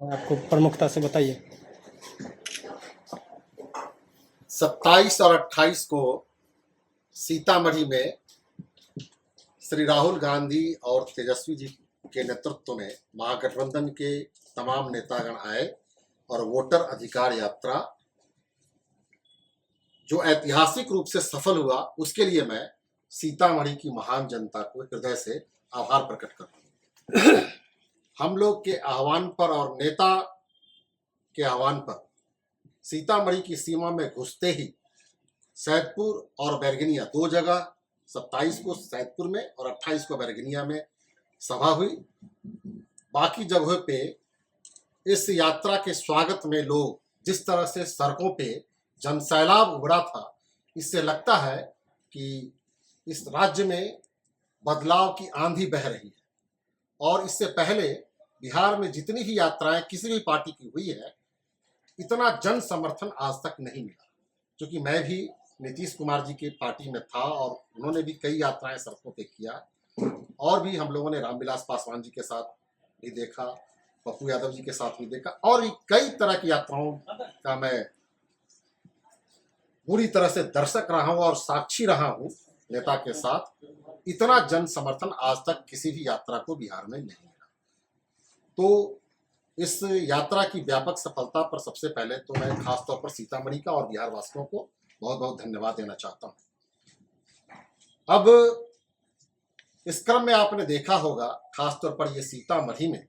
आपको प्रमुखता से बताइए। 27 और 28 को सीतामढ़ी में श्री राहुल गांधी और तेजस्वी जी के नेतृत्व में महागठबंधन के तमाम नेतागण आए और वोटर अधिकार यात्रा जो ऐतिहासिक रूप से सफल हुआ, उसके लिए मैं सीतामढ़ी की महान जनता को हृदय से आभार प्रकट करता हूँ। हम लोग के आह्वान पर और नेता के आह्वान पर सीतामढ़ी की सीमा में घुसते ही सैदपुर और बैरगनिया दो जगह 27 को सैदपुर में और 28 को बैरगनिया में सभा हुई। बाकी जगहों पे इस यात्रा के स्वागत में लोग जिस तरह से सड़कों पे जनसैलाब उमड़ा था, इससे लगता है कि इस राज्य में बदलाव की आंधी बह रही है। और इससे पहले बिहार में जितनी भी यात्राएं किसी भी पार्टी की हुई है, इतना जन समर्थन आज तक नहीं मिला। क्योंकि मैं भी नीतीश कुमार जी के पार्टी में था और उन्होंने भी कई यात्राएं सड़कों पे किया, और भी हम लोगों ने रामविलास पासवान जी के साथ भी देखा, पप्पू यादव जी के साथ भी देखा, और भी कई तरह की यात्राओं का मैं पूरी तरह से दर्शक रहा हूं और साक्षी रहा हूं नेता के साथ। इतना जन समर्थन आज तक किसी भी यात्रा को बिहार में नहीं मिला। तो इस यात्रा की व्यापक सफलता पर सबसे पहले तो मैं खासतौर पर सीतामढ़ी का और बिहार वासियों को बहुत बहुत धन्यवाद देना चाहता हूं। अब इस क्रम में आपने देखा होगा, खासतौर पर ये सीतामढ़ी में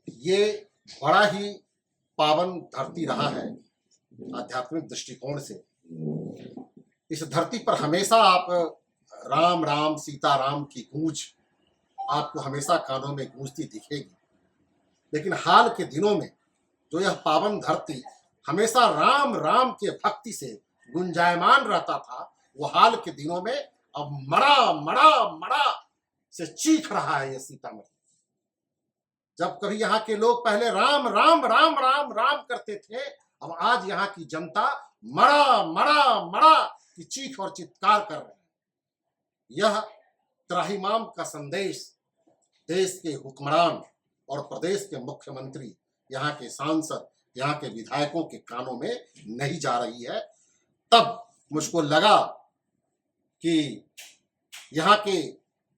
ये बड़ा ही पावन धरती रहा है आध्यात्मिक दृष्टिकोण से। इस धरती पर हमेशा आप राम राम सीता राम की गूंज आपको हमेशा कानों में गूंजती दिखेगी। लेकिन हाल के दिनों में जो यह पावन धरती हमेशा राम राम के भक्ति से गुंजायमान रहता था, वो हाल के दिनों में अब मड़ा मड़ा मड़ा से चीख रहा है ये सीतामढ़ी। जब कभी यहाँ के लोग पहले राम राम राम राम राम करते थे, अब आज यहाँ की जनता मड़ा मड़ा मड़ा की चीख और चित्कार कर रहे हैं। यह त्राहिमाम का संदेश देश के हुक्मरान और प्रदेश के मुख्यमंत्री, यहाँ के सांसद, यहाँ के विधायकों के कानों में नहीं जा रही है। तब मुझको लगा कि यहाँ के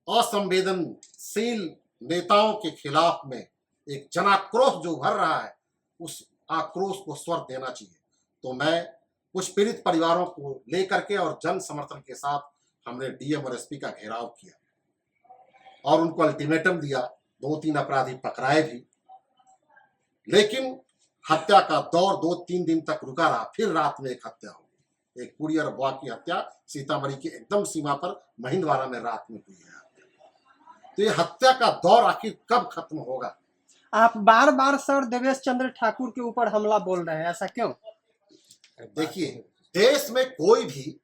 असंवेदनशील नेताओं के खिलाफ में एक जनाक्रोश जो उभर रहा है, उस आक्रोश को स्वर देना चाहिए। तो मैं कुछ पीड़ित परिवारों को लेकर के और जन समर्थन के साथ हमने डीएम और एसपी का घेराव किया और उनको अल्टीमेटम दिया। 2-3 अपराधी पकड़ाए भी, लेकिन हत्या का दौर 2-3 दिन तक रुका रहा। फिर रात में एक हत्या हुई, एक कुरियर बॉय की हत्या सीतामढ़ी की एकदम सीमा पर महिंदवाड़ा में रात में हुई है। तो ये हत्या का दौर आखिर कब खत्म होगा? आप बार बार सर देवेश चंद्र ठाकुर के ऊपर हमला बोल रहे हैं, ऐसा क्यों? देखिए, देश में कोई भी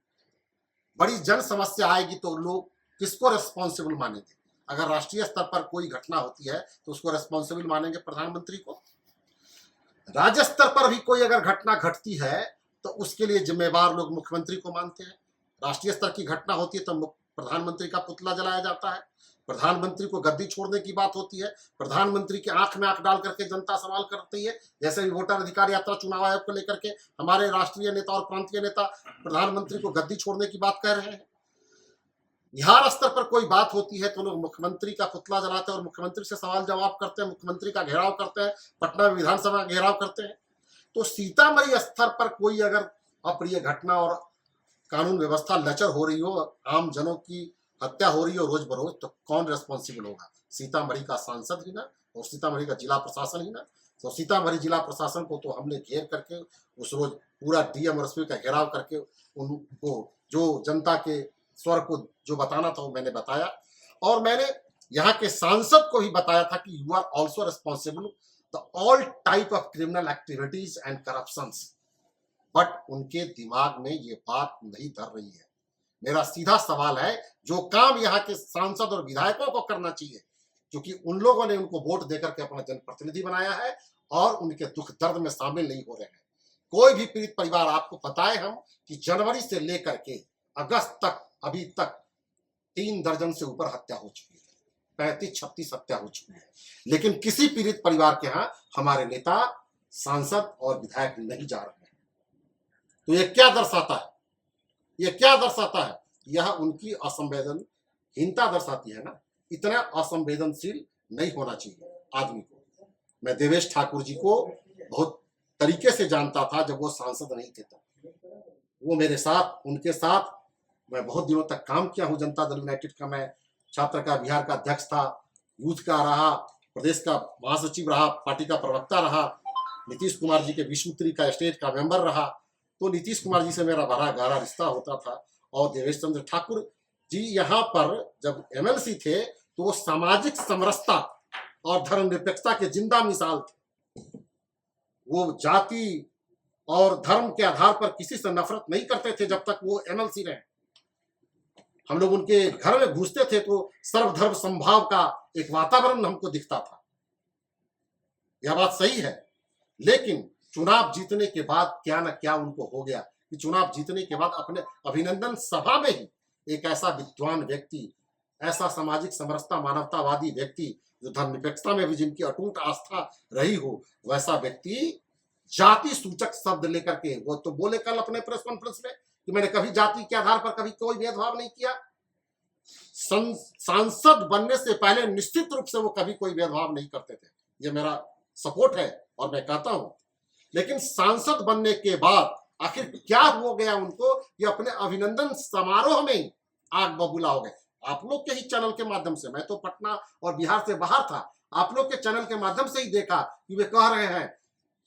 बड़ी जन समस्या आएगी तो लोग किसको रेस्पॉन्सिबल मानेंगे? अगर राष्ट्रीय स्तर पर कोई घटना होती है तो उसको रेस्पॉन्सिबल मानेंगे प्रधानमंत्री को। राज्य स्तर पर भी कोई अगर घटना घटती है तो उसके लिए जिम्मेवार लोग मुख्यमंत्री को मानते हैं। राष्ट्रीय स्तर की घटना होती है तो प्रधानमंत्री का पुतला जलाया जाता है, प्रधानमंत्री को गद्दी छोड़ने की बात होती है, प्रधानमंत्री के आंख में आंख डाल करके जनता सवाल करती है। जैसे भी वोटर अधिकार यात्रा चुनाव आयोग को लेकर के हमारे राष्ट्रीय नेता और प्रांतीय नेता प्रधानमंत्री को गद्दी छोड़ने की बात कह रहे हैं। बिहार स्तर पर कोई बात होती है तो लोग मुख्यमंत्री का पुतला जलाते हैं और मुख्यमंत्री से सवाल जवाब करते हैं, मुख्यमंत्री का घेराव करते हैं, पटना विधानसभा का घेराव करते हैं। तो सीतामढ़ी स्तर पर कोई अगर अप्रिय घटना और कानून व्यवस्था लचर हो रही हो, आम जनों की हत्या हो रही हो रोज बरोज, तो कौन रेस्पॉन्सिबल होगा? सीतामढ़ी का सांसद ही ना, और सीतामढ़ी का जिला प्रशासन ही ना। तो सीतामढ़ी जिला प्रशासन को तो हमने घेर करके उस रोज पूरा डीएम और एसपी का घेराव करके उनको जो जनता के स्वर को जो बताना था वो मैंने बताया। और मैंने यहाँ के सांसद को भी बताया था कि you are also responsible the all type of criminal activities and corruptions. But उनके दिमाग में ये बात नहीं धर रही है। मेरा सीधा सवाल है, जो काम यहाँ के सांसद और विधायकों को करना चाहिए, क्योंकि उन लोगों ने उनको वोट देकर के अपना जनप्रतिनिधि बनाया है और उनके दुख दर्द में शामिल नहीं हो रहे हैं। कोई भी पीड़ित परिवार आपको बताए हम कि जनवरी से लेकर के अगस्त तक अभी तक 3 दर्जन से ऊपर हत्या हो चुकी है, 35-36 हत्या हो चुकी है, लेकिन किसी पीड़ित परिवार के यहाँ हमारे नेता, सांसद और विधायक नहीं जा रहे हैं। तो ये क्या दर्शाता है? ये क्या दर्शाता है? यह उनकी असंवेदनहीनता दर्शाती है ना। इतना असंवेदनशील नहीं होना चाहिए आदमी को। मैं देवेश ठाकुर जी को बहुत तरीके से जानता था जब वो सांसद नहीं थे तब। वो मेरे साथ, उनके साथ मैं बहुत दिनों तक काम किया हूँ। जनता दल यूनाइटेड का मैं छात्र का बिहार का अध्यक्ष था, यूथ का रहा, प्रदेश का महासचिव रहा, पार्टी का प्रवक्ता रहा, नीतीश कुमार जी के विश्व का स्टेट का मेंबर रहा। तो नीतीश कुमार जी से मेरा बड़ा गहरा रिश्ता होता था। और देवेश चंद्र ठाकुर जी यहाँ पर जब एमएलसी थे तो वो सामाजिक समरसता और धर्मनिरपेक्षता के जिंदा मिसाल थे। वो जाति और धर्म के आधार पर किसी से नफरत नहीं करते थे जब तक वो एमएलसी रहे। हम लोग उनके घर में घुसते थे तो सर्वधर्म संभाव का एक वातावरण हमको दिखता था। यह बात सही है। लेकिन चुनाव जीतने के बाद क्या न क्या उनको हो गया कि चुनाव जीतने के बाद अपने अभिनंदन सभा में ही एक ऐसा विद्वान व्यक्ति, ऐसा सामाजिक समरसता मानवतावादी व्यक्ति जो धर्मनिरपेक्षता में भी जिनकी अटूट आस्था रही हो, वैसा व्यक्ति जाति सूचक शब्द लेकर के वो तो बोले कल अपने प्रेस कॉन्फ्रेंस में कि मैंने कभी जाति के आधार पर कभी कोई भेदभाव नहीं किया। सांसद बनने से पहले निश्चित रूप से वो कभी कोई भेदभाव नहीं करते थे। ये मेरा सपोर्ट है और मैं कहता हूं। लेकिन सांसद बनने के बाद आखिर क्या हो गया उनको, ये अपने अभिनंदन समारोह में आग बबूला हो गए। आप लोग के ही चैनल के माध्यम से, मैं तो पटना और बिहार से बाहर था, आप लोग के चैनल के माध्यम से ही देखा कि वे कह रहे हैं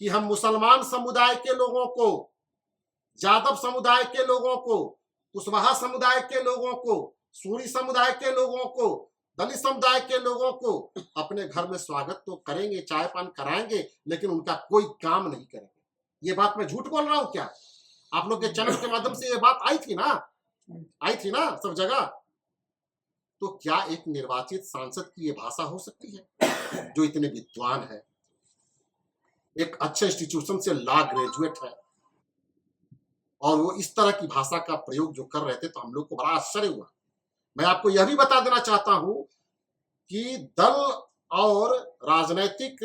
कि हम मुसलमान समुदाय के लोगों को, यादव समुदाय के लोगों को, कुशवाहा समुदाय के लोगों को, सूरी समुदाय के लोगों को, दलित समुदाय के लोगों को अपने घर में स्वागत तो करेंगे, चाय पान कराएंगे, लेकिन उनका कोई काम नहीं करेंगे। ये बात मैं झूठ बोल रहा हूं क्या? आप लोग के चैनल के माध्यम से ये बात आई थी ना सब जगह। तो क्या एक निर्वाचित सांसद की ये भाषा हो सकती है जो इतने विद्वान है, एक अच्छे इंस्टीट्यूशन से लॉ ग्रेजुएट है, और वो इस तरह की भाषा का प्रयोग जो कर रहे थे तो हम लोग को बड़ा आश्चर्य हुआ। मैं आपको यह भी बता देना चाहता हूं कि दल और राजनीतिक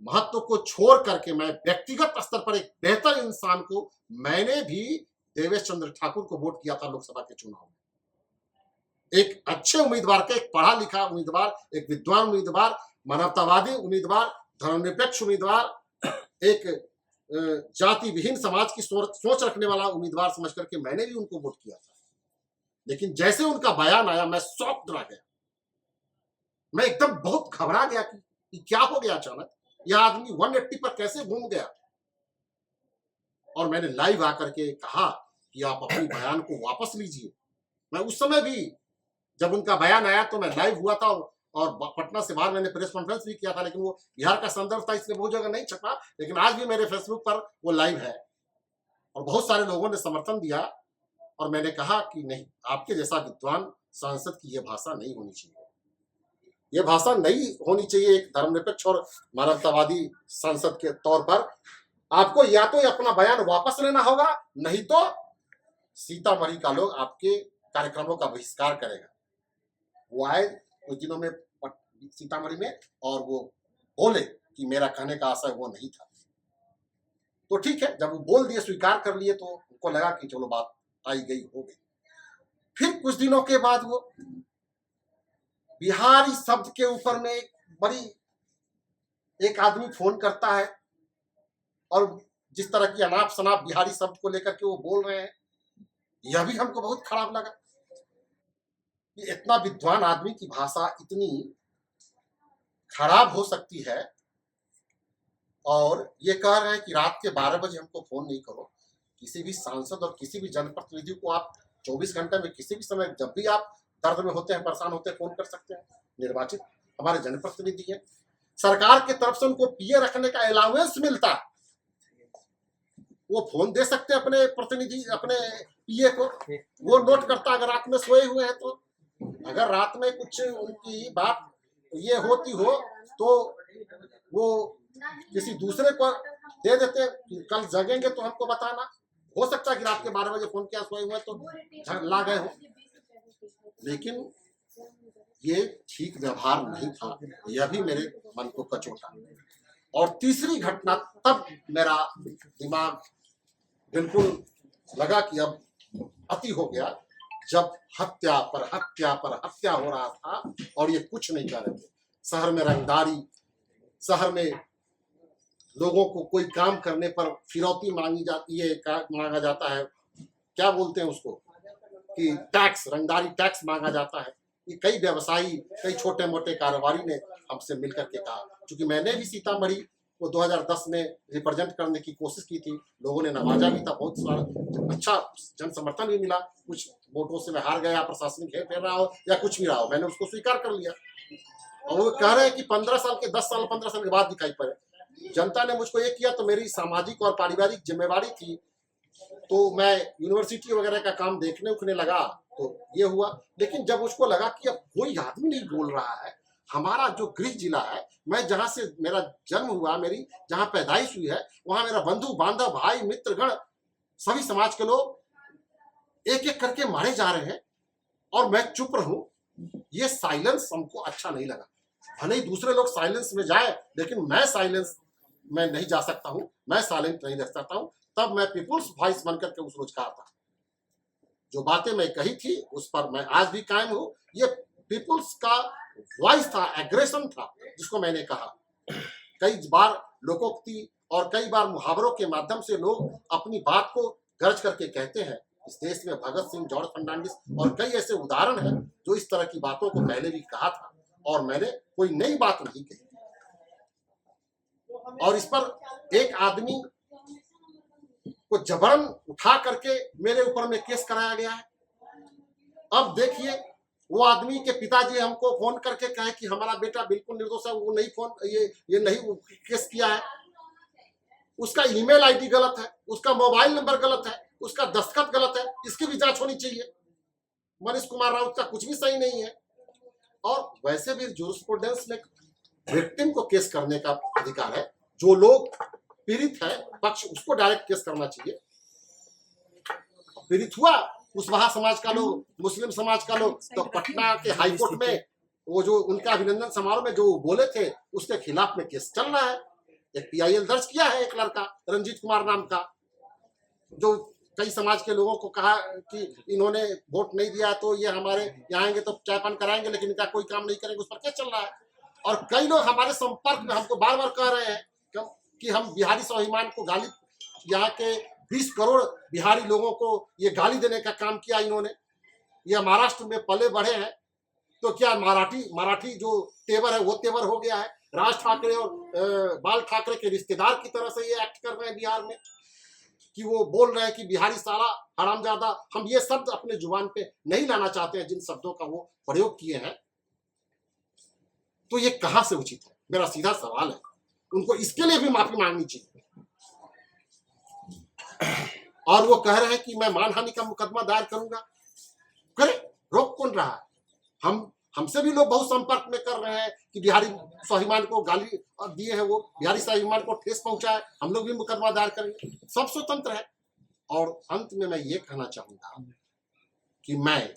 महत्व को छोड़ करके मैं व्यक्तिगत स्तर पर एक बेहतर इंसान को, मैंने भी देवेश चंद्र ठाकुर को वोट किया था लोकसभा के चुनाव में। एक अच्छे उम्मीदवार के, एक पढ़ा लिखा उम्मीदवार, एक विद्वान उम्मीदवार, मानवतावादी उम्मीदवार, धर्मनिरपेक्ष उम्मीदवार, एक जाति विहीन समाज की सोच रखने वाला उम्मीदवार समझ करके मैंने भी उनको वोट किया था। लेकिन जैसे उनका बयान आया मैं शॉक्ड रह गया। मैं एकदम बहुत घबरा गया कि क्या हो गया अचानक, यह आदमी 180 पर कैसे घूम गया। और मैंने लाइव आकर के कहा कि आप अपनी बयान को वापस लीजिए। मैं उस समय भी जब उनका बयान आया तो मैं लाइव हुआ था और पटना से बाहर मैंने प्रेस कॉन्फ्रेंस भी किया था, लेकिन वो बिहार का संदर्भ था इसलिए बहुत जगह नहीं छपा। लेकिन आज भी मेरे फेसबुक पर वो लाइव है और बहुत सारे लोगों ने समर्थन दिया। और मैंने कहा कि नहीं, आपके जैसा विद्वान सांसद की यह भाषा नहीं होनी चाहिए। यह भाषा नहीं होनी चाहिए एक धर्मनिरपेक्ष और मानवतावादी सांसद के तौर पर। आपको या तो अपना बयान वापस लेना होगा, नहीं तो सीतामढ़ी का लोग आपके कार्यक्रमों का बहिष्कार करेगा। वो आए कुछ दिनों में सीतामढ़ी में और वो बोले कि मेरा कहने का आशय वो नहीं था। तो ठीक है, जब वो बोल दिए, स्वीकार कर लिए, तो उनको लगा कि चलो बात आई गई हो गई। फिर कुछ दिनों के बाद वो बिहारी शब्द के ऊपर में एक आदमी फोन करता है और जिस तरह की अनाप शनाप बिहारी शब्द को लेकर के वो बोल रहे हैं, यह भी हमको बहुत खराब लगा कि इतना विद्वान आदमी की भाषा इतनी खराब हो सकती है। और ये कह रहे हैं कि रात के 12 बजे हमको फोन नहीं करो। किसी भी सांसद और किसी भी जनप्रतिनिधि को आप 24 घंटे में किसी भी समय, जब भी आप दर्द में होते हैं, परेशान होते हैं, फोन कर सकते हैं। निर्वाचित हमारे जनप्रतिनिधि है, सरकार की तरफ से उनको पीए रखने का अलाउंस मिलता है, वो फोन दे सकते हैं अपने प्रतिनिधि, अपने पीए को। वो नोट करता अगर रात में सोए हुए हैं तो। अगर रात में कुछ उनकी बात ये होती हो तो वो किसी दूसरे को दे देते कि कल जगेंगे तो हमको बताना। हो सकता है कि रात के 12 बजे फोन किया, सोए हुए तो ला गए हो। लेकिन ये ठीक व्यवहार नहीं था, यह भी मेरे मन को कचोटा। और तीसरी घटना तब मेरा दिमाग बिल्कुल लगा कि अब अति हो गया, जब हत्या पर हत्या पर हत्या हो रहा था और ये कुछ नहीं कर रहे थे। शहर में रंगदारी, शहर में लोगों को कोई काम करने पर फिरौती मांगी जाती है, मांगा जाता है, क्या बोलते हैं उसको, कि टैक्स, रंगदारी टैक्स मांगा जाता है। ये कई व्यवसायी, कई छोटे मोटे कारोबारी ने हमसे मिलकर के कहा, क्योंकि मैंने भी सीतामढ़ी को 2010 में रिप्रेजेंट करने की कोशिश की थी, लोगों ने नवाजा भी था, बहुत सारा अच्छा जन समर्थन भी मिला। कुछ वोटों से मैं हार गया, प्रशासनिक हेर फेर रहा हो या कुछ भी रहा हो, मैंने उसको स्वीकार कर लिया। और वो कह रहे हैं कि 15 साल के 10 साल 15 साल के बाद दिखाई पड़े। जनता ने मुझको ये किया तो मेरी सामाजिक और पारिवारिक जिम्मेवारी थी, तो मैं यूनिवर्सिटी वगैरह का काम देखने उखने लगा, तो ये हुआ। लेकिन जब उसको लगा कि अब कोई आदमी नहीं बोल रहा है, हमारा जो गृह जिला है, मैं जहां से मेरा जन्म हुआ, मेरी जहां पैदाइश हुई है, वहां मेरा बंधु बांधव भाई मित्रगण सभी समाज के लोग एक एक करके मारे जा रहे हैं और मैं चुप रहूं, ये साइलेंस हमको अच्छा नहीं लगा। भले ही दूसरे लोग साइलेंस में जाए, लेकिन मैं साइलेंस में नहीं जा सकता हूं, मैं साइलेंट नहीं रह सकता हूं। तब मैं पीपुल्स वॉइस बनकर के उस रोज कहा था, जो बातें मैं कही थी उस पर मैं आज भी कायम हूं। ये पीपुल्स का वॉइस था, एग्रेशन था, जिसको मैंने कहा। कई बार लोकोक्ति और कई बार मुहावरों के माध्यम से लोग अपनी बात को गर्ज करके कहते हैं। इस देश में भगत सिंह, जॉर्ज फर्नांडिस और कई ऐसे उदाहरण हैं जो इस तरह की बातों को पहले भी कहा था, और मैंने कोई नई बात नहीं कही। और इस पर एक आदमी को जबरन उठा करके मेरे ऊपर में केस कराया गया है। अब देखिए, वो आदमी के पिताजी हमको फोन करके कहे कि हमारा बेटा बिल्कुल निर्दोष है, वो नहीं फोन ये नहीं केस किया है, उसका ईमेल आईडी गलत है, उसका मोबाइल नंबर गलत है, उसका दस्तखत गलत है, इसकी भी जांच होनी चाहिए। मनीष कुमार राउत का कुछ भी सही नहीं है। और वैसे भी जूरिस्प्रूडेंस में विक्टिम को केस करने का अधिकार है, जो लोग पीड़ित है पक्ष, उसको डायरेक्ट केस करना चाहिए। पीड़ित हुआ कुशवाहा समाज का लोग, मुस्लिम समाज का लोग, तो पटना के हाई कोर्ट में वो जो उनका अभिनंदन समारोह में जो बोले थे उसके खिलाफ में केस चल रहा है। एक PIL दर्ज किया है एक लड़का रंजीत कुमार नाम का, जो कई समाज के लोगों को कहा कि इन्होंने वोट नहीं दिया तो ये हमारे यहाँ आएंगे तो चायपान कराएंगे, लेकिन इनका कोई काम नहीं करेंगे, उस पर केस चल रहा है। और कई लोग हमारे संपर्क में हमको बार बार कह रहे हैं कि हम बिहारी स्वाभिमान को गाली, यहाँ के 20 करोड़ बिहारी लोगों को ये गाली देने का काम किया इन्होंने। ये महाराष्ट्र में पले बढ़े हैं, तो क्या मराठी जो तेवर है वो तेवर हो गया है। राज ठाकरे और बाल ठाकरे के रिश्तेदार की तरह से ये एक्ट कर रहे हैं बिहार में, कि वो बोल रहे हैं कि बिहारी साला हरामजादा। हम ये शब्द अपने जुबान पे नहीं लाना चाहते हैं, जिन शब्दों का वो प्रयोग किए हैं। तो ये कहां से उचित है, मेरा सीधा सवाल है। उनको इसके लिए भी माफी मांगनी चाहिए। और वो कह रहे हैं कि मैं मानहानि का मुकदमा दायर करूंगा, करे, रोक कौन रहा है? हमसे भी लोग बहुत संपर्क में कर रहे हैं कि बिहारी स्वाभिमान को गाली दिए हैं, वो बिहारी स्वाभिमान को ठेस पहुंचाए, हम लोग भी मुकदमा दायर करेंगे, सब स्वतंत्र है। और अंत में मैं ये कहना चाहूंगा कि मैं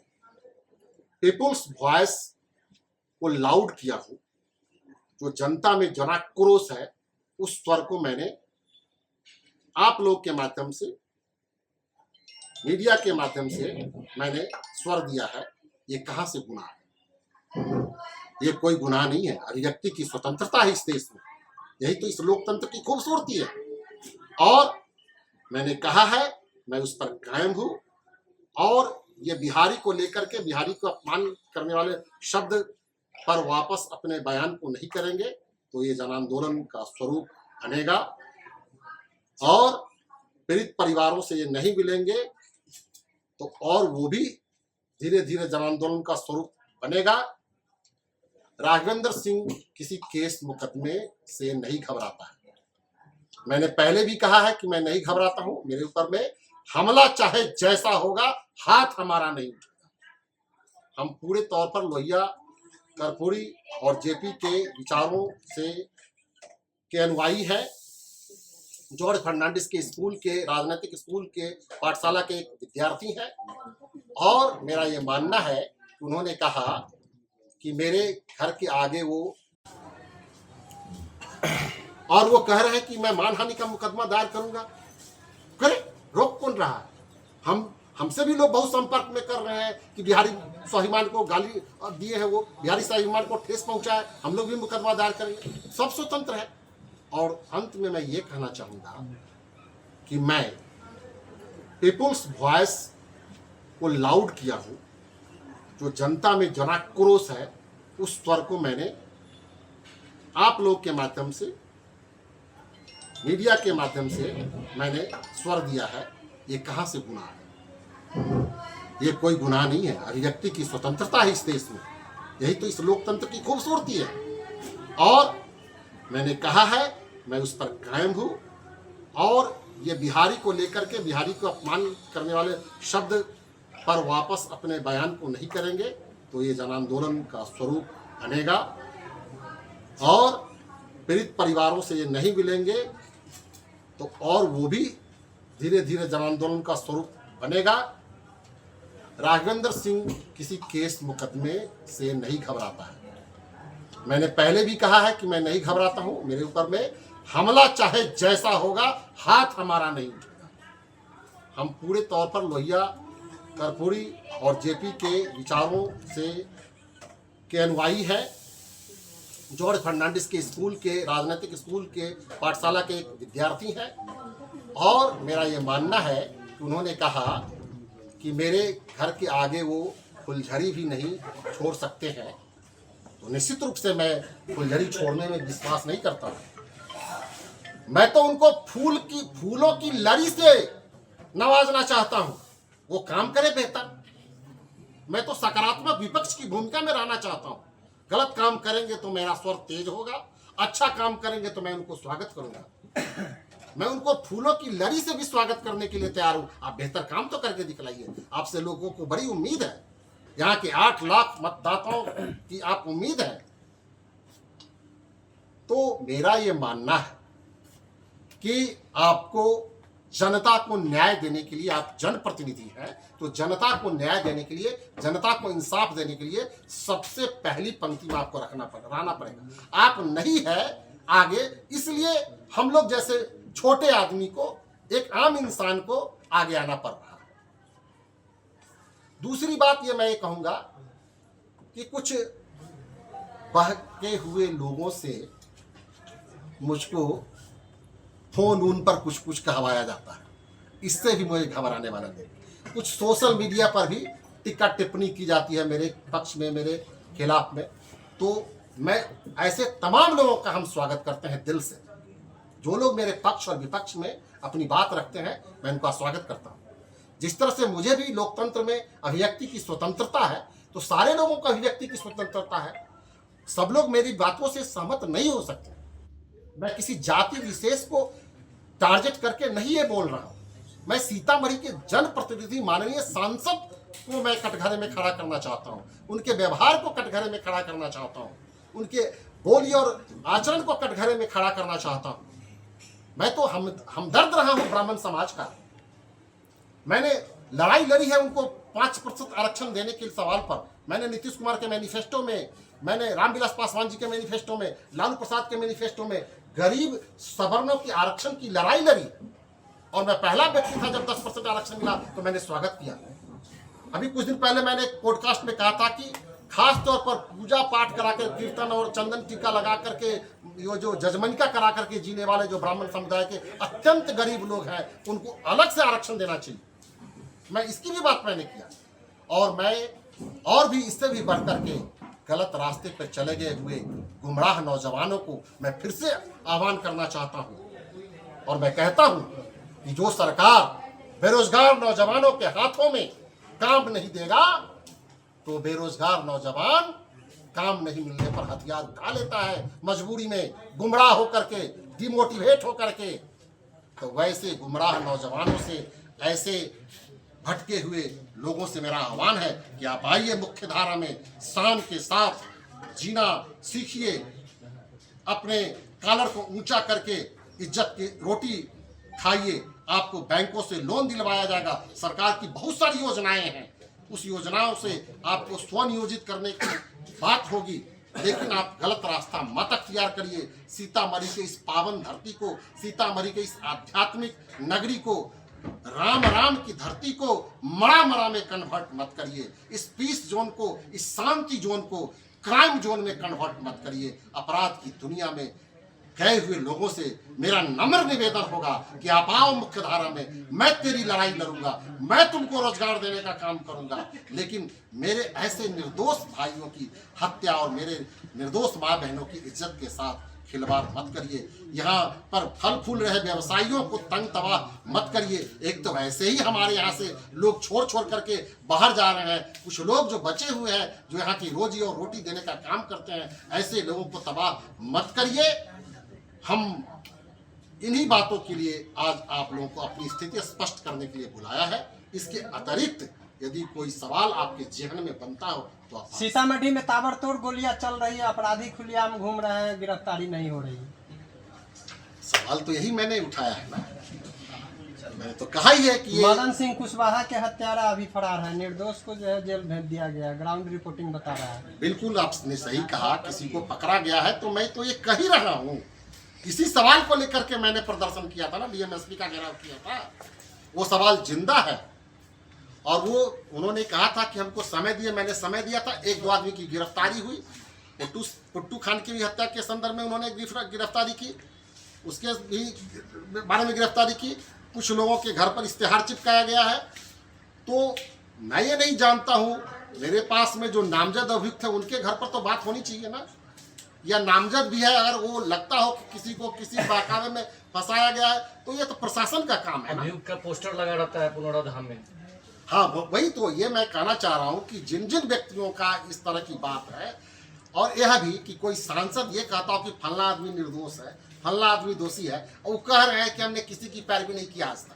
पीपुल्स वॉइस को लाउड किया हूं, जो जनता में जना क्रोश है, उस स्वर को मैंने आप लोग के माध्यम से, मीडिया के माध्यम से मैंने स्वर दिया है। ये कहां से गुनाह है? ये कोई गुनाह नहीं है। अभिव्यक्ति की स्वतंत्रता है इस देश में, यही तो इस लोकतंत्र की खूबसूरती है। और मैंने कहा है, मैं उस पर कायम हूं। और ये बिहारी को लेकर के, बिहारी को अपमान करने वाले शब्द पर वापस अपने बयान को नहीं करेंगे तो ये जन आंदोलन का स्वरूप बनेगा। और पीड़ित परिवारों से ये नहीं मिलेंगे तो और वो भी धीरे धीरे जन आंदोलन का स्वरूप बनेगा। राघवेंद्र सिंह किसी केस मुकदमे से नहीं घबराता है। मैंने पहले भी कहा है कि मैं नहीं घबराता हूं। मेरे ऊपर में हमला चाहे जैसा होगा, हाथ हमारा नहीं उठेगा। हम पूरे तौर पर लोहिया, कर्पूरी और जेपी के विचारों से के अनुयायी है। जॉर्ज फर्नांडिस के स्कूल के, राजनीतिक स्कूल के, पाठशाला के एक विद्यार्थी हैं। और मेरा ये मानना है कि उन्होंने कहा कि मेरे घर के आगे वो और वो कह रहे हैं कि मैं मानहानि का मुकदमा दायर करूंगा। करे, रोक कौन रहा है? हमसे भी लोग बहुत संपर्क में कर रहे हैं कि बिहारी स्वाभिमान को गाली दिए हैं, वो बिहारी स्वाभिमान को ठेस पहुंचाए, हम लोग भी मुकदमा दायर करेंगे। सब स्वतंत्र है। और अंत में मैं ये कहना चाहूंगा कि मैं पीपुल्स वॉइस को लाउड किया हूं। जो जनता में जनाक्रोश है, उस स्वर को मैंने आप लोग के माध्यम से, मीडिया के माध्यम से मैंने स्वर दिया है। ये कहां से गुनाह है? ये कोई गुनाह नहीं है। अभिव्यक्ति की स्वतंत्रता है इस देश में। यही तो इस लोकतंत्र की खूबसूरती है। और मैंने कहा है, मैं उस पर कायम हूं। और ये बिहारी को लेकर के, बिहारी को अपमान करने वाले शब्द पर वापस अपने बयान को नहीं करेंगे तो ये जन आंदोलन का स्वरूप बनेगा। और पीड़ित परिवारों से ये नहीं मिलेंगे तो और वो भी धीरे धीरे जन आंदोलन का स्वरूप बनेगा। राघवेंद्र सिंह किसी केस मुकदमे से नहीं घबराता है। मैंने पहले भी कहा है कि मैं नहीं घबराता हूं। मेरे ऊपर में हमला चाहे जैसा होगा, हाथ हमारा नहीं उठेगा। हम पूरे तौर पर लोहिया, कर्पूरी और जेपी के विचारों से के अनुयायी है। जॉर्ज फर्नांडिस के स्कूल के, राजनीतिक स्कूल के, पाठशाला के एक विद्यार्थी हैं। और मेरा ये मानना है कि उन्होंने कहा कि मेरे घर के आगे वो फुलझड़ी भी नहीं छोड़ सकते हैं, तो निश्चित रूप से मैं फुलझड़ी छोड़ने में विश्वास नहीं करता। मैं तो उनको फूलों की लड़ी से नवाजना चाहता हूं। वो काम करे बेहतर। मैं तो सकारात्मक विपक्ष की भूमिका में रहना चाहता हूं। गलत काम करेंगे तो मेरा स्वर तेज होगा, अच्छा काम करेंगे तो मैं उनको स्वागत करूंगा। मैं उनको फूलों की लड़ी से भी स्वागत करने के लिए तैयार हूं। आप बेहतर काम तो करके दिखलाइए। आपसे लोगों को बड़ी उम्मीद है। यहाँ के 8 लाख मतदाताओं की आप उम्मीद है। तो मेरा ये मानना है कि आपको जनता को न्याय देने के लिए, आप जनप्रतिनिधि हैं, तो जनता को न्याय देने के लिए, जनता को इंसाफ देने के लिए सबसे पहली पंक्ति में आपको रहना पड़ेगा। आप नहीं है आगे, इसलिए हम लोग जैसे छोटे आदमी को, एक आम इंसान को आगे आना पड़ रहा है। दूसरी बात ये मैं ये कहूंगा कि कुछ बहके हुए लोगों से मुझको फोन उन पर कुछ कुछ कहवाया जाता है। इससे भी मुझे घबराने वाला नहीं। कुछ सोशल मीडिया पर भी टिक्का टिप्पणी की जाती है मेरे पक्ष में, मेरे खिलाफ में। तो मैं ऐसे तमाम लोगों का हम स्वागत करते हैं दिल से। जो लोग मेरे पक्ष और विपक्ष में अपनी बात रखते हैं, मैं उनका स्वागत करता हूं। जिस तरह से मुझे भी लोकतंत्र में अभिव्यक्ति की स्वतंत्रता है, तो सारे लोगों को अभिव्यक्ति की स्वतंत्रता है। सब लोग मेरी बातों से सहमत नहीं हो सकते। मैं किसी जाति विशेष को टारगेट करके नहीं ये बोल रहा हूं। मैं सीतामढ़ी के जनप्रतिनिधि माननीय सांसद को मैं कटघरे में खड़ा करना चाहता हूं। उनके व्यवहार को कटघरे में खड़ा करना चाहता हूं। उनके बोली और आचरण को कटघरे में खड़ा करना चाहता हूं। मैं तो हमदर्द रहा हूं ब्राह्मण समाज का। मैंने लड़ाई लड़ी है उनको 5% आरक्षण देने के सवाल पर। मैंने नीतीश कुमार के मैनिफेस्टो में, मैंने रामविलास पासवान जी के मैनिफेस्टो में, लालू प्रसाद के मैनिफेस्टो में गरीब सवर्णों की आरक्षण की लड़ाई लड़ी। और मैं पहला व्यक्ति था, जब 10% आरक्षण मिला तो मैंने स्वागत किया। अभी कुछ दिन पहले मैंने एक पॉडकास्ट में कहा था कि खास तौर पर पूजा पाठ करा कर, कीर्तन और चंदन टीका लगा करके, ये जो जजमनिका करा करके जीने वाले जो ब्राह्मण समुदाय के अत्यंत गरीब लोग हैं, उनको अलग से आरक्षण देना चाहिए। मैं इसकी भी बात मैंने किया। और मैं और भी इससे भी बढ़ करके गलत रास्ते पर चले गए हुए गुमराह नौजवानों को मैं फिर से आह्वान करना चाहता हूं। और मैं कहता हूं कि जो सरकार बेरोजगार नौजवानों के हाथों में काम नहीं देगा, तो बेरोजगार नौजवान काम नहीं मिलने पर हथियार उठा लेता है, मजबूरी में गुमराह होकर के, डिमोटिवेट होकर के। तो वैसे गुमराह नौजवानों से, ऐसे भटके हुए लोगों से मेरा आह्वान है कि आप आइए मुख्य धारा में, शान के साथ जीना सीखिए। अपने कॉलर को ऊंचा करके इज्जत की रोटी खाइए। आपको बैंकों से लोन दिलवाया जाएगा। सरकार की बहुत सारी योजनाएं हैं, उस योजनाओं से आपको स्वनियोजित करने की बात होगी। लेकिन आप गलत रास्ता मत अख्तियार करिए। सीतामढ़ी के इस पावन धरती को, सीतामढ़ी के इस आध्यात्मिक नगरी को, राम राम की धरती को मरा मरा में कन्वर्ट मत करिए। इस पीस जोन को, इस शांति जोन को क्राइम जोन में कन्वर्ट मत करिए। अपराध की दुनिया में गए हुए लोगों से मेरा नम्र निवेदन होगा कि आप आओ मुख्य धारा में, मैं तेरी लड़ाई लड़ूंगा, मैं तुमको रोजगार देने का काम करूंगा, लेकिन मेरे ऐसे निर्दोष भाइयों की हत्या और मेरे निर्दोष माँ बहनों की इज्जत के साथ खिलवाड़ मत करिए। यहाँ पर फल फूल रहे व्यवसायियों को तंग तबाह मत करिए। एक तो वैसे ही हमारे यहाँ से लोग छोड़ छोड़ करके बाहर जा रहे हैं, कुछ लोग जो बचे हुए हैं जो यहाँ की रोजी और रोटी देने का काम करते हैं, ऐसे लोगों को तबाह मत करिए। हम इन्हीं बातों के लिए आज आप लोगों को अपनी स्थिति स्पष्ट करने के लिए बुलाया है। इसके अतिरिक्त यदि कोई सवाल आपके जेहन में बनता हो तो आप। सीतामढ़ी में ताबड़तोड़ गोलियां चल रही है, अपराधी खुलेआम घूम रहे हैं, गिरफ्तारी नहीं हो रही। सवाल तो यही मैंने उठाया है ना, मैंने तो कहा ही है कि मदन सिंह कुशवाहा के हत्यारा अभी फरार है, निर्दोष को जो है जेल भेज दिया गया। ग्राउंड रिपोर्टिंग बता रहा है। बिल्कुल आपने सही कहा, किसी को पकड़ा गया है तो मैं तो ये कह ही रहा हूँ। इसी सवाल को लेकर के मैंने प्रदर्शन किया था ना, डीएमएसपी का घेराव किया था। वो सवाल जिंदा है और वो उन्होंने कहा था कि हमको समय दिए, मैंने समय दिया था। एक दो आदमी की गिरफ्तारी हुई, पुट्टू खान की भी हत्या के संदर्भ में उन्होंने गिरफ्तारी की, उसके भी बारे में गिरफ्तारी की। कुछ लोगों के घर पर इश्तेहार चिपकाया गया है। तो मैं ये नहीं जानता हूँ, मेरे पास में जो नामजद अभियुक्त है उनके घर पर तो बात होनी चाहिए ना, या नामजद भी है, अगर वो लगता हो कि किसी को किसी बहकावे में फंसाया गया है तो ये तो प्रशासन का काम है ना। अभियुक्त का पोस्टर लगा रहता है पुनौरा धाम में। हाँ, वही तो ये मैं कहना चाह रहा हूँ कि जिन जिन व्यक्तियों का इस तरह की बात है, और यह भी कि कोई सांसद ये कहता हो कि फलना आदमी निर्दोष है, फलना आदमी दोषी है, और वो कह रहे हैं कि हमने किसी की पैरवी नहीं किया आज तक,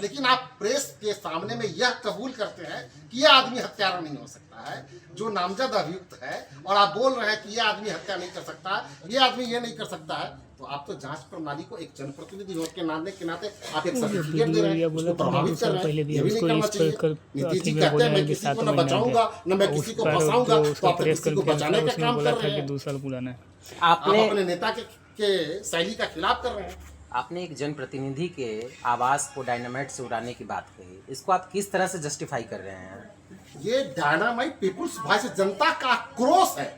लेकिन आप प्रेस के सामने में यह कबूल करते हैं कि यह आदमी हत्यारा नहीं हो सकता है जो नामजद अभियुक्त है, और आप बोल रहे हैं कि यह आदमी हत्या नहीं कर सकता, यह आदमी ये नहीं कर सकता है। तो आप तो जांच प्रणाली को एक जनप्रतिनिधि होने के नाते आप एक सर्टिफिकेट दे रहे हैं, उसको प्रभावित कर रहे हैं। ये भी नहीं करना चाहिए। नीतीश जी कहते हैं मैं किसी को न बचाऊंगा न मैं किसी को फंसाऊंगा, तो आप किसी को बचाने का काम कर रहे हैं। 2 साल पुराना आप अपने नेता के शैली का खिलाफ कर रहे हैं। आपने एक जनप्रतिनिधि के आवास को डायनामाइट से उड़ाने की बात कही, इसको आप किस तरह से जस्टिफाई कर रहे हैं? ये डायनामाइट पीपुल्स वॉइस जनता का आक्रोश है।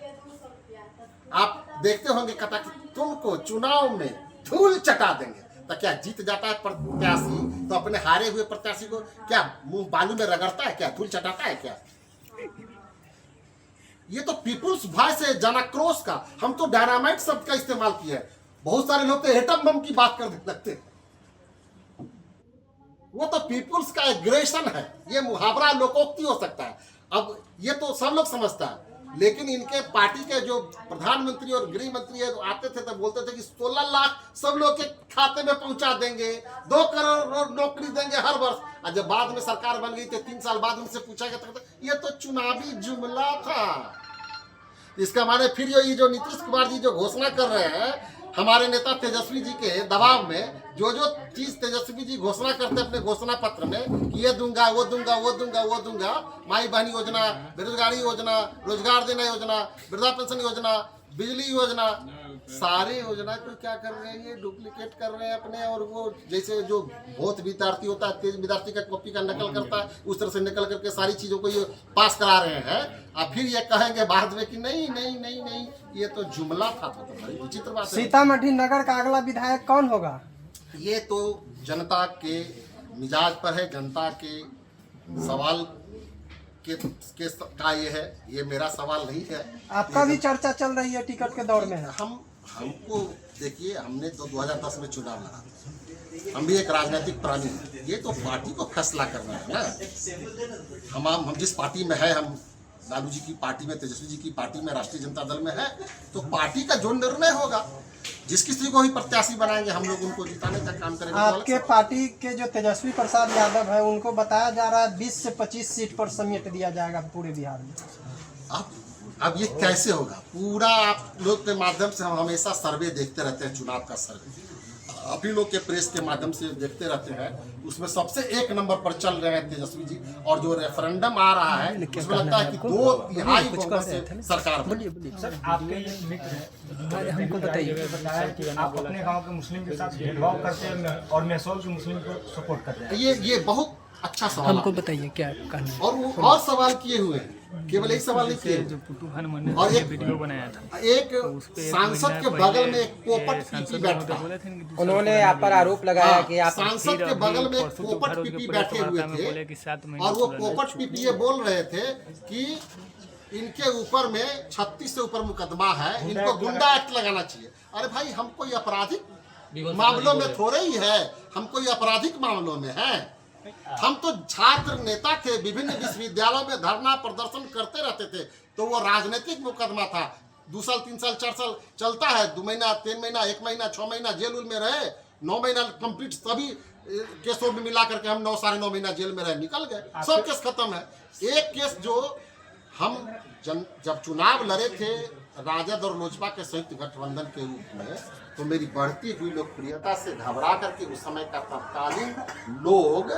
आप देखते होंगे कथा कि तुमको चुनाव में धूल चटा देंगे, तो क्या जीत जाता है प्रत्याशी तो अपने हारे हुए प्रत्याशी को क्या मुंह बालू में रगड़ता है, क्या धूल चटाता है क्या? ये तो पीपुल्स वॉइस है जनाक्रोश का। हम तो डायनामाइट शब्द का इस्तेमाल किया है। बहुत सारे लोग तो एटम बम की बात करने लगते हैं। वो तो पीपुल्स का एग्रेशन है। ये मुहावरा लोकोक्ति हो सकता है, अब ये तो सब लोग समझता है, लेकिन इनके पार्टी के जो प्रधानमंत्री और गृह मंत्री है आते थे तो बोलते थे कि 16 लाख सब लोग के खाते में पहुंचा देंगे, 2 करोड़ नौकरी देंगे हर वर्ष। और जब बाद में सरकार बन गई तो 3 साल बाद उनसे पूछा गया था ये तो चुनावी जुमला था। इसका माने फिर ये जो नीतीश कुमार जी जो घोषणा कर रहे हैं हमारे नेता तेजस्वी जी के दबाव में, जो जो चीज तेजस्वी जी घोषणा करते अपने घोषणा पत्र में कि ये दूंगा वो दूंगा वो दूंगा वो दूंगा, माई बहनी योजना, बेरोजगारी योजना, रोजगार देना योजना, वृद्धा पेंशन योजना, बिजली योजना, सारे योजना को क्या कर रहे हैं, ये डुप्लीकेट कर रहे हैं अपने। और वो जैसे जो बहुत विद्यार्थी होता है, तेज विद्यार्थी का कॉपी का नकल करता है, उस तरह से नकल करके सारी चीजों को ये पास करा रहे हैं। और फिर ये कहेंगे बाद में कि नहीं नहीं नहीं नहीं ये तो जुमला था। तो बड़ी विचित्र बात है। सीतामढ़ी नगर का अगला विधायक कौन होगा? ये तो जनता के मिजाज पर है, जनता के सवाल के का ये है, ये मेरा सवाल नहीं है। आपका भी चर्चा चल रही है, टिकट के दौर में है। हमको देखिए, हमने तो 2010 में चुनाव लड़ा, हम भी एक राजनीतिक प्राणी हैं। ये तो पार्टी को फैसला करना है ना। हम जिस पार्टी में है, हम लालू जी की पार्टी में, तेजस्वी जी की पार्टी में, राष्ट्रीय जनता दल में है, तो पार्टी का जो निर्णय होगा, जिस किसी को भी प्रत्याशी बनाएंगे हम लोग उनको जिताने का काम करेंगे। आपके पार्टी के जो तेजस्वी प्रसाद यादव है उनको बताया जा रहा है 20 से 25 सीट पर समेट दिया जाएगा पूरे बिहार में। अब ये कैसे होगा? पूरा आप लोग के माध्यम से हम हमेशा सर्वे देखते रहते हैं, चुनाव का सर्वे। आप ही लोग के प्रेस के माध्यम से देखते रहते हैं, उसमें सबसे एक नंबर पर चल रहे हैं तेजस्वी जी। और जो रेफरेंडम आ रहा है उसमें लगता है कि 2/3 बहुमत से सरकार बनी। सर आपके ये मित्र हैं, हमको बताइए कि आप अपने गांव के मुस्लिम के साथ भेदभाव करते हैं और मैसौल के मुस्लिम को सपोर्ट करते हैं। ये बहुत अच्छा सवाल हमको बताइए क्या कहना है। और वो और सवाल किए हुए हैं, केवल एक सवाल नहीं किए। जो पुट्टू खान मन ने और एक वीडियो बनाया था, एक सांसद के बगल में एक पोपट पीपी बैठा, उन्होंने आप पर आरोप लगाया कि आप सांसद के बगल में एक पोपट पीपी बैठे हुए थे और वो पोपट पीपी ये बोल रहे थे कि इनके ऊपर में 36 से ऊपर मुकदमा है, इनको गुंडा एक्ट लगाना चाहिए। अरे भाई हम कोई आपराधिक मामलों में थोड़े ही है, हम कोई आपराधिक मामलों में है। हम तो छात्र नेता थे, विभिन्न विश्वविद्यालयों में धरना प्रदर्शन करते रहते थे, तो वो राजनीतिक मुकदमा था। 2 साल 3 साल 4 साल चलता है, 2 महीना 3 महीना 1 महीना 6 महीना जेल में रहे, 9 महीना कंप्लीट सभी केसों में मिला करके हम 9 साढ़े 9 महीना जेल में रहे, निकल गए, सब केस खत्म है। एक केस जो हम जब चुनाव लड़े थे राजद और लोजपा के संयुक्त गठबंधन के रूप में, तो मेरी बढ़ती हुई लोकप्रियता से घबरा करके उस समय का तत्कालीन लोग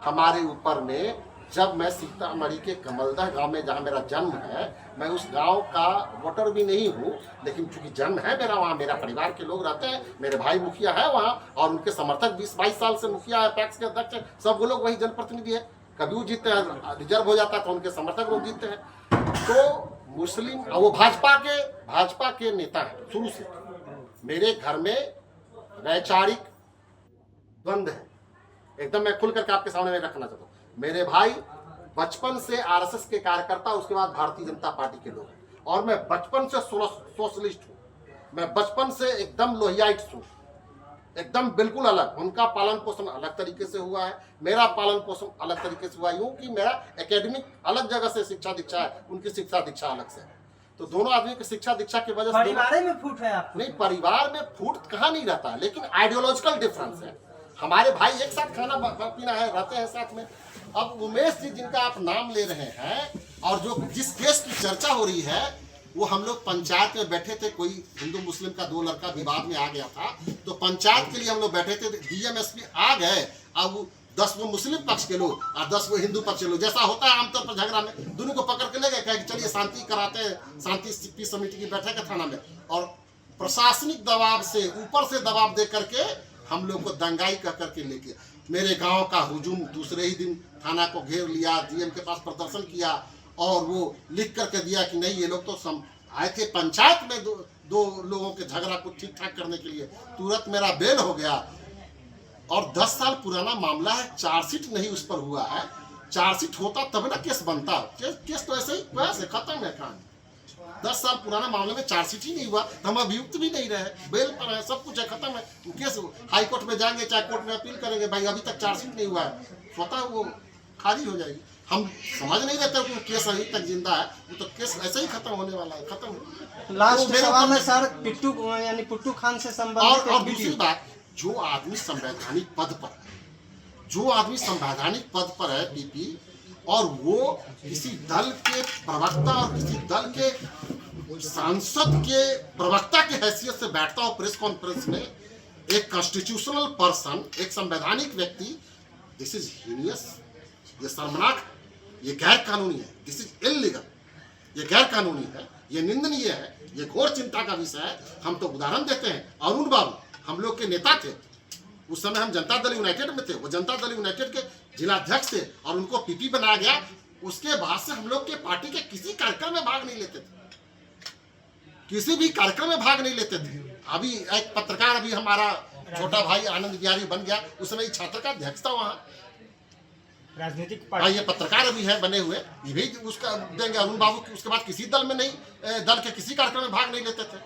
हमारे ऊपर में, जब मैं सीतामढ़ी के कमलदह गांव में जहां मेरा जन्म है, मैं उस गांव का वोटर भी नहीं हूं, लेकिन चूंकि जन्म है मेरा, वहां मेरा परिवार के लोग रहते हैं, मेरे भाई मुखिया है वहां और उनके समर्थक 20-22 साल से मुखिया है, पैक्स के अध्यक्ष है, सब वो लोग वही जनप्रतिनिधि है। कभी वो जीतते हैं, रिजर्व हो जाता है तो उनके समर्थक लोग जीतते हैं। तो मुस्लिम वो भाजपा के नेता है शुरू से। मेरे घर में वैचारिक द्वंद है, एकदम मैं खुल करके आपके सामने में रखना चाहता हूँ। मेरे भाई बचपन से आरएसएस के कार्यकर्ता, उसके बाद भारतीय जनता पार्टी के लोग, और मैं बचपन से सोशलिस्ट हूँ। मैं बचपन से एकदम लोहियाइट हूँ, एकदम बिल्कुल अलग। उनका पालन पोषण अलग तरीके से हुआ है, मेरा पालन पोषण अलग तरीके से हुआ है, कि मेरा एकेडमिक अलग जगह से शिक्षा दीक्षा है, उनकी शिक्षा दीक्षा अलग से है। तो दोनों आदमी की शिक्षा दीक्षा की वजह से परिवार में फूट है आपको? नहीं, परिवार में फूट कहाँ नहीं रहता, लेकिन आइडियोलॉजिकल डिफरेंस है। हमारे भाई एक साथ खाना पीना है, रहते हैं साथ में। अब उमेश जी जिनका आप नाम ले रहे हैं और जो जिस केस की चर्चा हो रही है, वो हम लोग पंचायत में बैठे थे, कोई हिंदू मुस्लिम का 2 लड़का विवाद में आ गया था, तो पंचायत के लिए हम लोग बैठे थे, डीएमएसपी आ गए। अब 10 वो मुस्लिम पक्ष के लोग और 10 वो हिंदू पक्ष के लोग, जैसा होता है आमतौर पर झगड़ा में, दोनों को पकड़ के ले गए, कहे चलिए शांति कराते हैं, शांति समिति की बैठक है थाना में। और प्रशासनिक दबाव से, ऊपर से दबाव दे करके हम लोग को दंगाई कर करके लेके मेरे गांव का हुजूम दूसरे ही दिन थाना को घेर लिया, डीएम के पास प्रदर्शन किया और वो लिख करके दिया कि नहीं, ये लोग तो आए थे पंचायत में दो लोगों के झगड़ा को ठीक ठाक करने के लिए। तुरंत मेरा बेल हो गया और 10 साल पुराना मामला है, चार्जशीट नहीं उस पर हुआ है। चार्जशीट होता तब ना केस बनता, केस तो ऐसे ही वैसे खत्म है कहानी। 10 साल पुराना मामले में चार्जशीट ही नहीं हुआ, हम अभियुक्त भी नहीं रहे, बेल पर है, सब कुछ है, खत्म है केस। हाई कोर्ट में जाएंगे, चाहे कोर्ट में अपील करेंगे, भाई अभी तक चार्जशीट नहीं हुआ है, स्वतः वो खारिज हो जाएगी। हम समझ नहीं रहते कि केस अभी तक जिंदा है, वो तो केस ऐसे ही खत्म होने वाला है, खत्म। लास्ट सवाल है सर, पिट्टू यानी पुट्टू खान से संबंधित। और दूसरी बात, जो आदमी संवैधानिक पद पर है पीपी, और वो किसी दल के प्रवक्ता और किसी दल के सांसद के प्रवक्ता की हैसियत से बैठता हो प्रेस कॉन्फ्रेंस में, एक कॉन्स्टिट्यूशनल पर्सन, एक संवैधानिक व्यक्ति, दिस इज हीनियस, ये शर्मनाक, ये गैर कानूनी है, दिस इज इल्लीगल, ये गैर कानूनी है, ये निंदनीय है, ये घोर चिंता का विषय है। हम तो उदाहरण देते हैं, अरुण बाबू हम लोग के नेता थे, उस समय हम जनता दल यूनाइटेड में थे, वो जनता दल यूनाइटेड के जिलाध्यक्ष थे और उनको पीपी बनाया गया। उसके बाद से हम लोग के पार्टी के किसी कार्यक्रम में भाग नहीं लेते थे, किसी भी कार्यक्रम में भाग नहीं लेते थे। अभी एक पत्रकार, अभी हमारा छोटा भाई आनंद बिहारी बन गया, उस समय छात्र का अध्यक्ष था वहाँ, राजनीतिक पार्टी, ये पत्रकार अभी है बने हुए, ये भी उसका देंगे अरुण बाबू की। उसके बाद किसी दल में नहीं, दल के किसी कार्यक्रम में भाग नहीं लेते थे।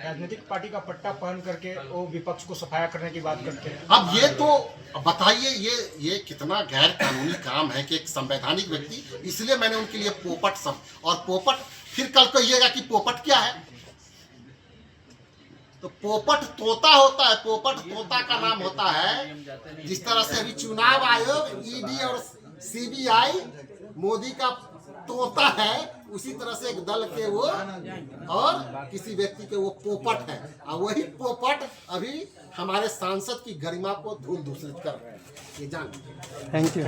राजनीतिक पार्टी का पट्टा पहन करके वो विपक्ष को सफाया करने की बात करते हैं। अब ये तो बताइए, ये कितना गैर कानूनी काम है कि एक संवैधानिक व्यक्ति, इसलिए मैंने उनके लिए पोपट सब, और पोपट फिर कल कहिएगा कि पोपट क्या है, तो पोपट तोता होता है, पोपट तोता का नाम होता है। जिस तरह से अभी चुनाव आयोग, ईडी और सीबीआई मोदी का तोता है, उसी तरह से एक दल के वो और किसी व्यक्ति के वो पोपट है, और वही पोपट अभी हमारे सांसद की गरिमा को धूल दूषित कर रहे हैं, ये जान। Thank you.